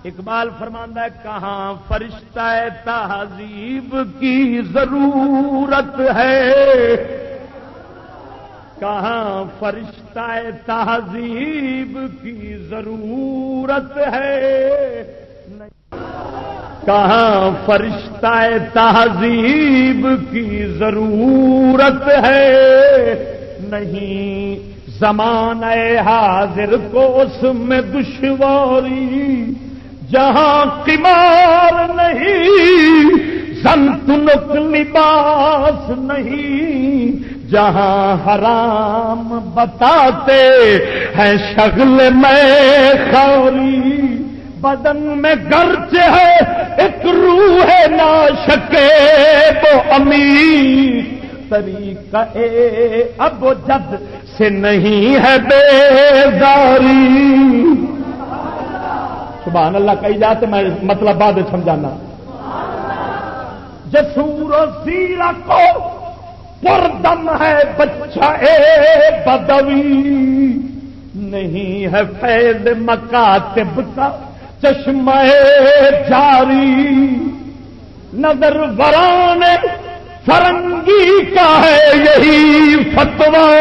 اقبال فرماندا ہے کہاں فرشتہ تہذیب کی ضرورت ہے، کہاں فرشتہ تہذیب کی ضرورت ہے، کہاں فرشتہ تہذیب کی ضرورت ہے، نہیں زمانہ حاضر کو اس میں دشواری، جہاں قمار نہیں زن تنک لباس نہیں، جہاں حرام بتاتے ہیں شغل میں خوری، بدن میں گرچ ہے ایک روح ناشکیب و امیر، طریقہ اب جد سے نہیں ہے بیزاری۔ سبحان اللہ کہی جاتے میں مطلب بعد سمجھانا۔ جسور و زیرہ کو پردم ہے بچہ بدوی، نہیں ہے فیض مکاتب کا چشمہ جاری، نظر وران فرنگی کا ہے یہی فتویٰ،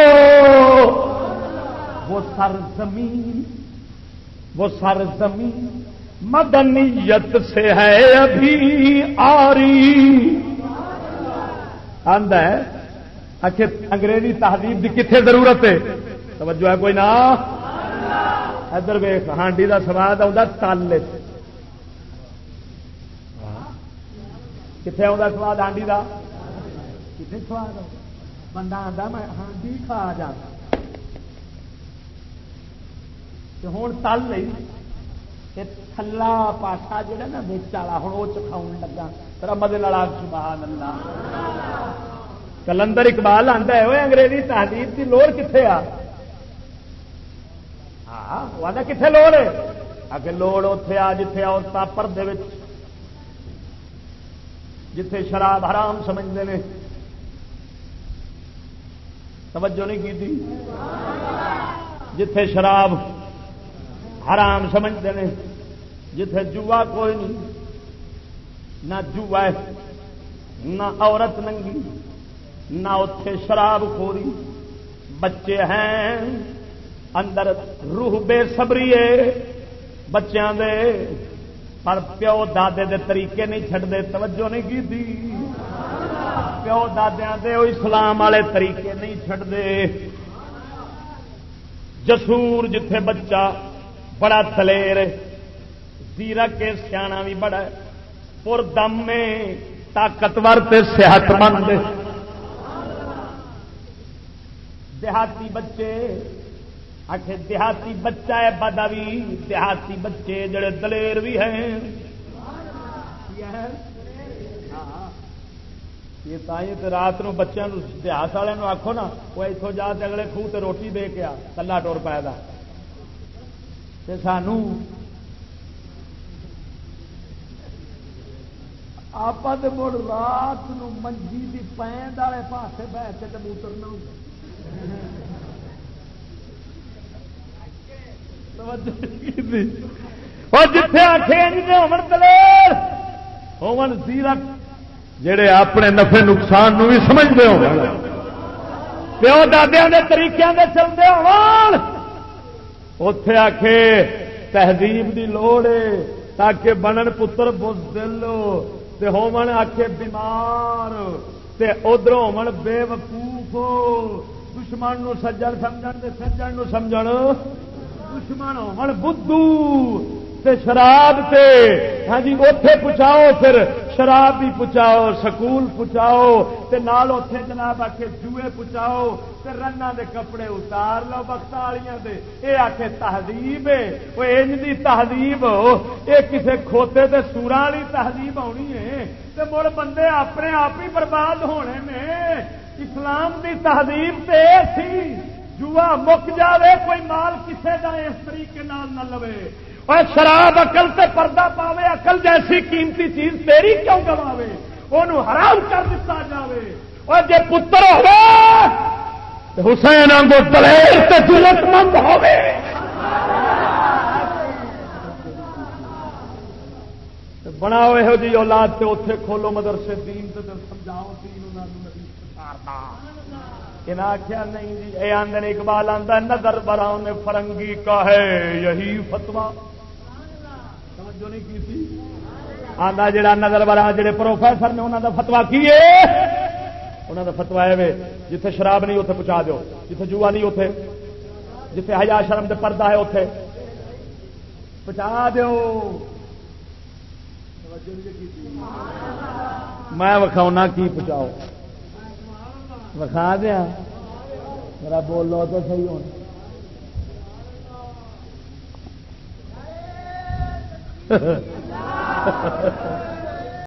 وہ سرزمین مدنیت سے ہے ابھی آری۔ آندا ہے آخر انگریزی تہذیب کی کتنے ضرورت ہے؟ توجہ ہے کوئی نہ؟ ادھر ویخ ہانڈی کا سواد آتا تالے، کتنے آتا سواد ہانڈی کا؟ کتنے سواد بندہ آتا میں ہانڈی کھا جاتا، ہوں تل نہیں تھلا پاسا جا نا بچ والا ہوں وہ چکھاؤ لگا ترا مدد لڑا۔ سبحان اللہ۔ کلندر اقبال آتا ہے وہ انگریزی تہذیب کی لوڑ کتنے آ؟ ہاں وہ آتا کتنے لوڑ ہے؟ آگے لوڑ اتے آ جتھے عورتیں پردے وچ، جتھے شراب حرام سمجھتے ہیں۔ توجہ نہیں کی تھی؟ جتھے شراب حرام سمجھتے ہیں، جتھے جوا کوئی نہیں، نہ جوا ہے نہ عورت ننگی نہ اتے شراب خوری، بچے ہیں اندر روح بے صبری ہے بچیاں دے، پر پیو دادے دے طریقے نہیں چھڈتے۔ توجہ نہیں کی تھی؟ پیو دادیاں دے وہ اسلام والے طریقے نہیں چھڈتے۔ جسور جتھے بچہ بڑا دلیر زیرک کے سیاح بھی بڑا ہے، پردم میں طاقتور تے صحت مند۔ دیہاتی بچے آخر دیہاتی بچہ ہے بدوی، دیہاتی بچے جڑے دلیر بھی ہیں۔ یہ تائیں تے رات نو بچوں دیہات والے آخو نا وہ اتوں جا کے اگلے خوہ تے روٹی دے کے آ کلا ٹور پائے گا، سانو آپ مڑ رات نو منجی کی پیند والے پاسے بہ کے کبوتر جتھے آخے ہومن دلیر ہومن زیرک جڑے اپنے نفع نقصان نو بھی سمجھتے ہو، پیو دادیاں دے طریقے دے چلتے اتے آخے تہذیب دی لوڑ ہے تاکہ بنن پتر بزدل تے ہومن آخے بیمار تے ادھر ہومن بے وقوف، دشمن نو سجن سمجھن تے سجن نو سمجھن دشمن ہومن بدھو تے شراب تے ہاں جی اوتھے پہنچاؤ، پھر شراب بھی پہنچاؤ، سکول پہنچاؤ تے نال اوتھے جناب آکھے جوئے پہنچاؤ تے رنا دے کپڑے اتار لو وقت والیاں دے، اے آکھے تہذیب ہے۔ وہ انج دی تہذیب اے کسے کھوتے تے سوراں والی تہذیب آنی ہے تے مڑ بندے اپنے آپ ہی برباد ہونے نے۔ اسلام دی تہذیب تے سی جوا مک جاوے کوئی مال کسے دا اس طریقے نال نہ لوے، اور شراب عقل تے پردہ پاوے، عقل جیسی قیمتی چیز تیری کیوں گواوے، انہوں حرام کر دیتا جاوے۔ اور جے پتر ہوے حسین آنگو دلیر تے جرت مند ہوے، بناؤ یہو جی اولاد تے اوتھے کھولو مدرسے دین تے سمجھاؤ دین انہاں نوں نہیں پکاردا انہاں آخیا نہیں جی اے آندن اقبال آندا نظر براؤن فرنگی کا ہے یہی فتویٰ توجہ نہیں کی تھی آندا جڑا نظر برا جڑے پروفیسر نے انہاں دا فتویٰ کی ہے انہاں دا فتویٰ ہے جتھے شراب نہیں اوتھے پہنچا دیو جتھے جوا نہیں اوتھے جتھے حیا شرم تے پردہ ہے اوتھے پہنچا دیو میں وکھاؤنا کی پہنچاؤ وکھا دیا میرا بول لو تو صحیح ہونا